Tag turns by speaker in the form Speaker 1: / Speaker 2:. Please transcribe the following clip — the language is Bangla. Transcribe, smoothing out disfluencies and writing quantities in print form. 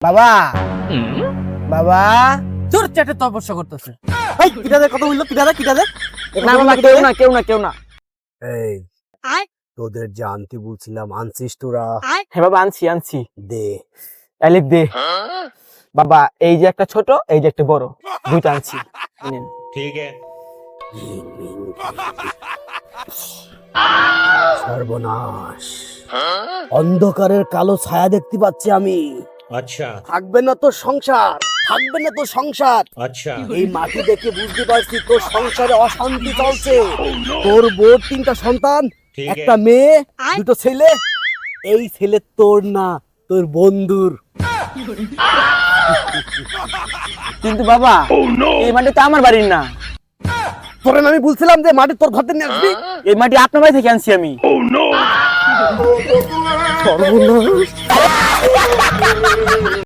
Speaker 1: বাবা বাবা
Speaker 2: তোর চ্যাটে তপস্যা করতেছে।
Speaker 1: এই কিটা দে কত বললো কিটা দে
Speaker 2: না বাবা, কেউ না।
Speaker 1: এই তোদের যে আনতে বলছিলাম আনছিস তোরা?
Speaker 2: হ্যাঁ বাবা, আনছি।
Speaker 1: দে
Speaker 2: আলিফ দে বাবা। এই যে একটা ছোট, এই যে একটা বড়, দুইটা আনছি। নিন।
Speaker 3: ठीक है।
Speaker 1: সর্বনাশ, অন্ধকারের কালো ছায়া দেখতে পাচ্ছি আমি।
Speaker 3: अच्छा
Speaker 1: থাকবে না তো সংসার, থাকবে না তো সংসার।
Speaker 3: अच्छा
Speaker 1: এই মাটি দেখে বুঝতে পারছি তোর সংসারে অশান্তি চলছে। তোর বউর 3টা সন্তান,
Speaker 3: ঠিক
Speaker 1: একটা মেয়ে, দুটো ছেলে। এই ছেলে তোর না, তোর বন্ধুর।
Speaker 2: কিন্তু বাবা, এই মাটি তো আমার বাড়ির না।
Speaker 1: তোরে আমি বলছিলাম যে মাটি তোর ঘর থেকে নিয়ে আসবি।
Speaker 2: এই মাটি আপনার বাড়ি থেকে আনছি আমি।
Speaker 1: সর্বনাশ।